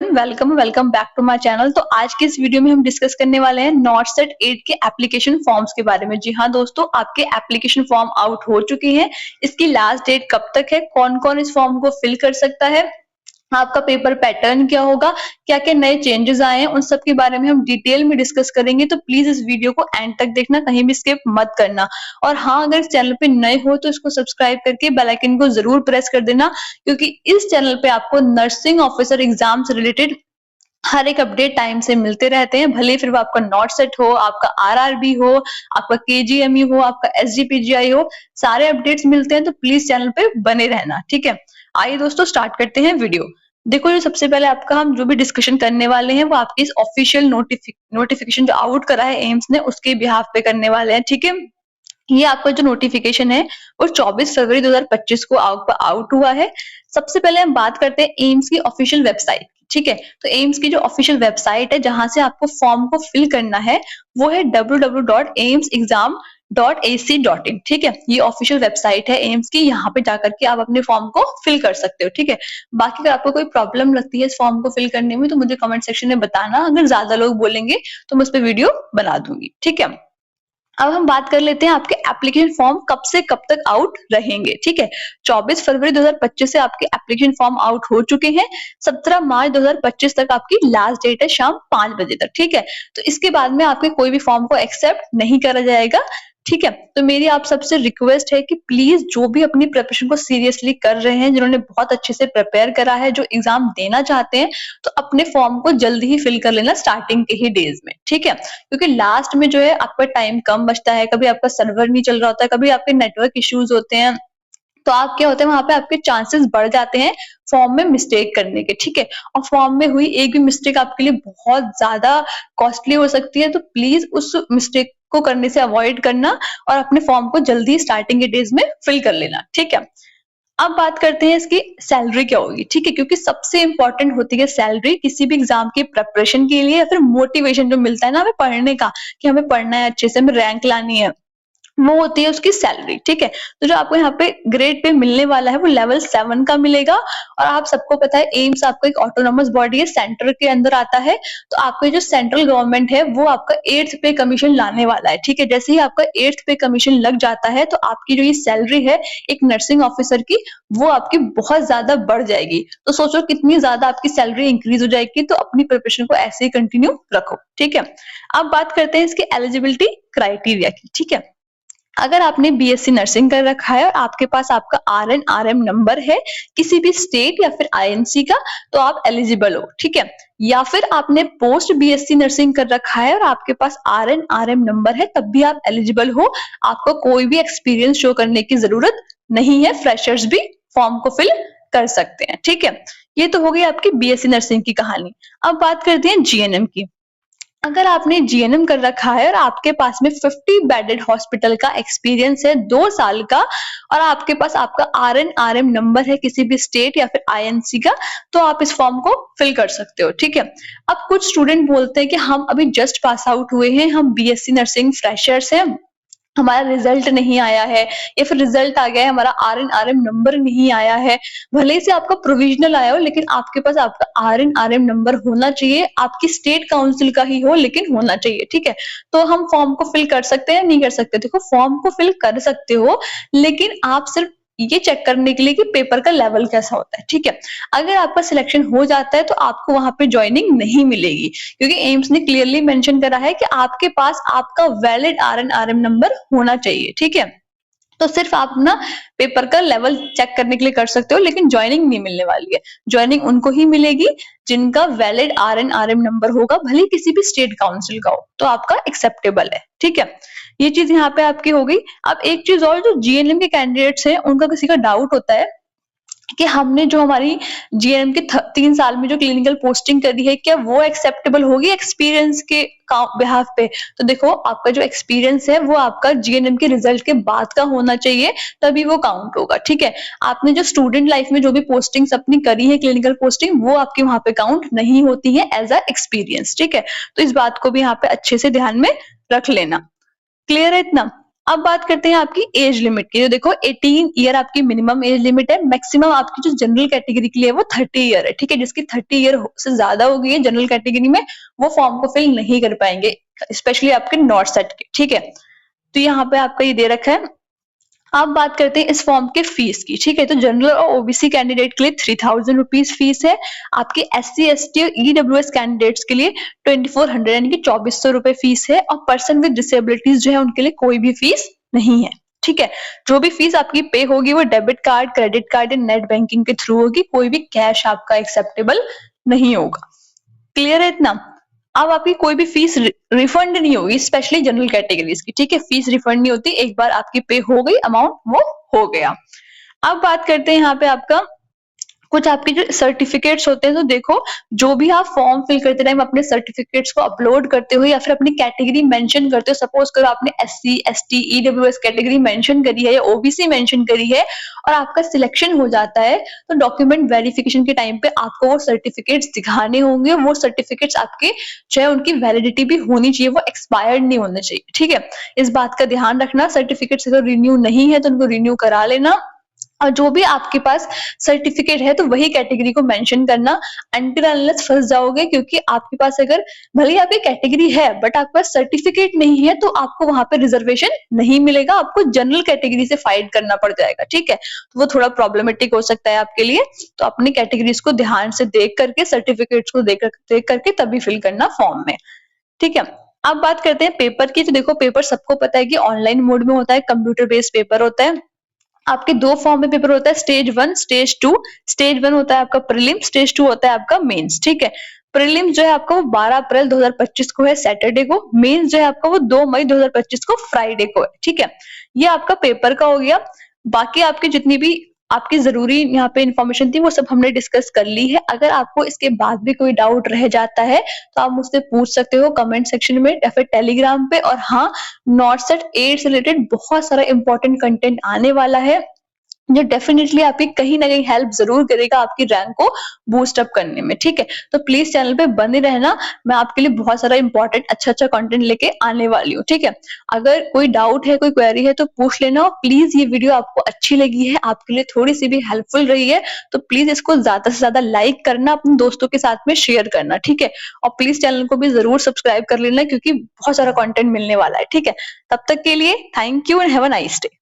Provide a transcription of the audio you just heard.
Welcome welcome back to my channel. तो आज के इस वीडियो में हम डिस्कस करने वाले हैं नॉट सेट 8 के एप्लीकेशन फॉर्म्स के बारे में। जी हाँ दोस्तों, आपके एप्लीकेशन फॉर्म आउट हो चुके हैं। इसकी लास्ट डेट कब तक है, कौन कौन इस फॉर्म को फिल कर सकता है, आपका पेपर पैटर्न क्या होगा, क्या क्या नए चेंजेस आए हैं, उन सब के बारे में हम डिटेल में डिस्कस करेंगे। तो प्लीज इस वीडियो को एंड तक देखना, कहीं भी स्किप मत करना। और हाँ, अगर इस चैनल पे नए हो तो इसको सब्सक्राइब करके बेल आइकन को जरूर प्रेस कर देना, क्योंकि इस चैनल पे आपको नर्सिंग ऑफिसर एग्जाम से रिलेटेड हर एक अपडेट टाइम से मिलते रहते हैं। भले फिर वो आपका नॉट सेट हो, आपका आरआरबी हो, आपका केजीएमई हो, आपका एसजीपीजीआई हो, सारे अपडेट्स मिलते हैं। तो प्लीज चैनल पे बने रहना, ठीक है। आइए दोस्तों, स्टार्ट करते हैं वीडियो। देखो, जो सबसे पहले आपका हम जो भी डिस्कशन करने वाले हैं वो आपकी इस ऑफिशियल नोटिफिकेशन जो आउट करा है एम्स ने, उसके बिहाफ पे करने वाले हैं, ठीक है। ये आपका जो नोटिफिकेशन है वो 24 फरवरी 2025 को आउट हुआ है। सबसे पहले हम बात करते हैं एम्स की ऑफिशियल वेबसाइट, ठीक है। तो एम्स की जो ऑफिशियल वेबसाइट है जहां से आपको फॉर्म को फिल करना है वो है www.aimsexam.ac.in, ठीक है। ये ऑफिशियल वेबसाइट है एम्स की, यहाँ पे जाकर के आप अपने फॉर्म को फिल कर सकते हो, ठीक है। बाकी अगर आपको कोई प्रॉब्लम लगती है इस फॉर्म को फिल करने में तो मुझे कमेंट सेक्शन में बताना। अगर ज्यादा लोग बोलेंगे तो मैं उस पर वीडियो बना दूंगी, ठीक है। अब हम बात कर लेते हैं आपके एप्लीकेशन फॉर्म कब से कब तक आउट रहेंगे, ठीक है। 24 फरवरी 2025 से आपके एप्लीकेशन फॉर्म आउट हो चुके हैं। 17 मार्च 2025 तक आपकी लास्ट डेट है, शाम 5 बजे तक, ठीक है। तो इसके बाद में आपके कोई भी फॉर्म को एक्सेप्ट नहीं करा जाएगा, ठीक है। तो मेरी आप सबसे रिक्वेस्ट है कि प्लीज जो भी अपनी प्रिपरेशन को सीरियसली कर रहे हैं, जिन्होंने बहुत अच्छे से प्रिपेयर करा है, जो एग्जाम देना चाहते हैं, तो अपने फॉर्म को जल्दी ही फिल कर लेना स्टार्टिंग के ही डेज में, ठीक है। क्योंकि लास्ट में जो है आपका टाइम कम बचता है, कभी आपका सर्वर नहीं चल रहा होता है, कभी आपके नेटवर्क इश्यूज होते हैं, तो आप क्या होता है वहां पे आपके चांसेस बढ़ जाते हैं फॉर्म में मिस्टेक करने के, ठीक है। और फॉर्म में हुई एक भी मिस्टेक आपके लिए बहुत ज्यादा कॉस्टली हो सकती है। तो प्लीज उस मिस्टेक को करने से अवॉइड करना और अपने फॉर्म को जल्दी स्टार्टिंग के डेज में फिल कर लेना, ठीक है। अब बात करते हैं इसकी सैलरी क्या होगी, ठीक है। क्योंकि सबसे इंपॉर्टेंट होती है सैलरी किसी भी एग्जाम की प्रिपरेशन के लिए, या फिर मोटिवेशन जो मिलता है ना हमें पढ़ने का, कि हमें पढ़ना है अच्छे से, हमें रैंक लानी है, वो होती है उसकी सैलरी, ठीक है। तो जो आपको यहाँ पे ग्रेड पे मिलने वाला है वो लेवल 7 का मिलेगा। और आप सबको पता है एम्स आपका एक ऑटोनोमस बॉडी है, सेंटर के अंदर आता है। तो आपका जो सेंट्रल गवर्नमेंट है वो आपका 8th पे कमीशन लाने वाला है, ठीक है। जैसे ही आपका 8th पे कमीशन लग जाता है तो आपकी जो ये सैलरी है एक नर्सिंग ऑफिसर की, वो आपकी बहुत ज्यादा बढ़ जाएगी। तो सोचो कितनी ज्यादा आपकी सैलरी इंक्रीज हो जाएगी। तो अपनी प्रिपरेशन को ऐसे ही कंटिन्यू रखो, ठीक है। अब बात करते हैं इसकी एलिजिबिलिटी क्राइटेरिया की, ठीक है। अगर आपने बीएससी नर्सिंग कर रखा है और आपके पास आपका आरएन आरएम नंबर है किसी भी स्टेट या फिर आईएनसी का, तो आप एलिजिबल हो, ठीक है। या फिर आपने पोस्ट बीएससी नर्सिंग कर रखा है और आपके पास आरएन आरएम नंबर है, तब भी आप एलिजिबल हो। आपको कोई भी एक्सपीरियंस शो करने की जरूरत नहीं है, फ्रेशर्स भी फॉर्म को फिल कर सकते हैं, ठीक है। ये तो हो गई आपकी बीएससी नर्सिंग की कहानी। अब बात करते हैं जीएनएम की। अगर आपने जीएनएम कर रखा है और आपके पास में 50 बेडेड हॉस्पिटल का एक्सपीरियंस है 2 साल का, और आपके पास आपका आरएन आरएम नंबर है किसी भी स्टेट या फिर आईएनसी का, तो आप इस फॉर्म को फिल कर सकते हो, ठीक है। अब कुछ स्टूडेंट बोलते हैं कि हम अभी जस्ट पास आउट हुए हैं, हम बीएससी नर्सिंग फ्रेशर्स हैं, हमारा रिजल्ट नहीं आया है, या फिर रिजल्ट आ गया है हमारा आरएन आरएम नंबर नहीं आया है। भले से आपका प्रोविजनल आया हो, लेकिन आपके पास आपका आरएन आरएम नंबर होना चाहिए, आपकी स्टेट काउंसिल का ही हो लेकिन होना चाहिए, ठीक है। तो हम फॉर्म को फिल कर सकते हैं, नहीं कर सकते? देखो, फॉर्म को फिल कर सकते हो, लेकिन आप सिर्फ ये चेक करने के लिए कि पेपर का लेवल कैसा होता है, ठीक है। अगर आपका सिलेक्शन हो जाता है तो आपको वहां पे ज्वाइनिंग नहीं मिलेगी, क्योंकि एम्स ने क्लियरली मेंशन करा है कि आपके पास आपका वैलिड आरएन आरएम नंबर होना चाहिए, ठीक है। तो सिर्फ आप ना पेपर का लेवल चेक करने के लिए कर सकते हो, लेकिन ज्वाइनिंग नहीं मिलने वाली है। ज्वाइनिंग उनको ही मिलेगी जिनका वैलिड आरएन आरएम नंबर होगा, भले किसी भी स्टेट काउंसिल का हो, तो आपका एक्सेप्टेबल है, ठीक है। ये चीज यहाँ पे आपकी हो गई। अब एक चीज और, जो जीएनएम के कैंडिडेट्स हैं उनका किसी का डाउट होता है कि हमने जो हमारी जीएनएम के 3 साल में जो क्लिनिकल पोस्टिंग करी है, क्या वो एक्सेप्टेबल होगी एक्सपीरियंस के बिहाफ पे? तो देखो, आपका जो एक्सपीरियंस है वो आपका जीएनएम के रिजल्ट के बाद का होना चाहिए, तभी वो काउंट होगा, ठीक है। आपने जो स्टूडेंट लाइफ में जो भी पोस्टिंग्स अपनी करी है क्लिनिकल पोस्टिंग, वो आपके वहां पे काउंट नहीं होती है एज अ एक्सपीरियंस, ठीक है। तो इस बात को भी यहाँ पे अच्छे से ध्यान में रख लेना। क्लियर है इतना? अब बात करते हैं आपकी एज लिमिट की। तो देखो 18 ईयर आपकी मिनिमम एज लिमिट है। मैक्सिमम आपकी जो जनरल कैटेगरी के लिए है वो 30 ईयर है, ठीक है? जिसकी 30 ईयर से ज्यादा हो गई है जनरल कैटेगरी में, वो फॉर्म को फिल नहीं कर पाएंगे, स्पेशली आपके नॉर्थ सेट के, ठीक है? तो यहाँ पे आपका ये दे रखा है। अब बात करते हैं इस फॉर्म के फीस की, ठीक है? तो जनरल और ओबीसी कैंडिडेट के लिए 3000 रुपीज फीस है। आपके एससी एसटी और ईडब्ल्यूएस कैंडिडेट्स के लिए 2400 यानी कि 2400 रुपए फीस है। और पर्सन विद डिसेबिलिटीज जो है उनके लिए कोई भी फीस नहीं है, ठीक है? जो भी फीस आपकी पे होगी वो डेबिट कार्ड, क्रेडिट कार्ड या नेट बैंकिंग के थ्रू होगी, कोई भी कैश आपका एक्सेप्टेबल नहीं होगा। क्लियर है इतना? अब आपकी कोई भी फीस रिफंड नहीं होगी, स्पेशली जनरल कैटेगरीज की, ठीक है? फीस रिफंड नहीं होती, एक बार आपकी पे हो गई अमाउंट वो हो गया। अब बात करते हैं यहाँ पे आपका कुछ आपके जो सर्टिफिकेट्स होते हैं। तो देखो, जो भी आप फॉर्म फिल करते टाइम अपने सर्टिफिकेट्स को अपलोड करते हो या फिर अपनी कैटेगरी मेंशन करते हो, सपोज करो आपने SC ST EWS category mention करी है या ओबीसी मेंशन करी है और आपका सिलेक्शन हो जाता है, तो डॉक्यूमेंट वेरिफिकेशन के टाइम पे आपको वो सर्टिफिकेट्स दिखाने होंगे। वो सर्टिफिकेट्स आपके चाहे उनकी वैलिडिटी भी होनी चाहिए, वो एक्सपायर्ड नहीं होने चाहिए, ठीक है? इस बात का ध्यान रखना। सर्टिफिकेट्स अगर रिन्यू नहीं है तो उनको रिन्यू करा लेना। और जो भी आपके पास सर्टिफिकेट है तो वही कैटेगरी को मेंशन करना। अनटिल अनलेस फंस जाओगे, क्योंकि आपके पास अगर भले ही आपकी कैटेगरी है बट आपके पास सर्टिफिकेट नहीं है तो आपको वहां पे रिजर्वेशन नहीं मिलेगा, आपको जनरल कैटेगरी से फाइट करना पड़ जाएगा, ठीक है? तो वो थोड़ा प्रॉब्लमेटिक हो सकता है आपके लिए। तो अपनी कैटेगरीज को ध्यान से देख करके, सर्टिफिकेट्स को देख करके तभी फिल करना फॉर्म में, ठीक है? अब बात करते हैं पेपर की। तो देखो, पेपर सबको पता है कि ऑनलाइन मोड में होता है, कंप्यूटर बेस्ड पेपर होता है। आपके दो फॉर्म में पेपर होता है, स्टेज 1 स्टेज 2। स्टेज 1 होता है आपका प्रीलिम, स्टेज 2 होता है आपका मेंस, ठीक है? प्रीलिम जो है आपका वो 12 अप्रैल 2025 को है, सैटरडे को। मेंस जो है आपका वो 2 मई 2025 को, फ्राइडे को है, ठीक है? ये आपका पेपर का हो गया। बाकी आपकी जितनी भी आपकी जरूरी यहाँ पे इंफॉर्मेशन थी वो सब हमने डिस्कस कर ली है। अगर आपको इसके बाद भी कोई डाउट रह जाता है तो आप मुझसे पूछ सकते हो कमेंट सेक्शन में या फिर टेलीग्राम पे। और हाँ, नॉर्थ सेट 8 से रिलेटेड बहुत सारा इंपॉर्टेंट कंटेंट आने वाला है जो डेफिनेटली आपकी कहीं ना कहीं हेल्प जरूर करेगा आपकी रैंक को बूस्ट अप करने में, ठीक है? तो प्लीज चैनल पे बने रहना, मैं आपके लिए बहुत सारा इंपॉर्टेंट अच्छा अच्छा कंटेंट लेके आने वाली हूँ, ठीक है? अगर कोई डाउट है, कोई क्वेरी है तो पूछ लेना। और प्लीज ये वीडियो आपको अच्छी लगी है, आपके लिए थोड़ी सी भी हेल्पफुल रही है, तो प्लीज इसको ज्यादा से ज्यादा लाइक करना, अपने दोस्तों के साथ में शेयर करना, ठीक है? और प्लीज चैनल को भी जरूर सब्सक्राइब कर लेना, क्योंकि बहुत सारा कंटेंट मिलने वाला है, ठीक है? तब तक के लिए thank you and have a nice day.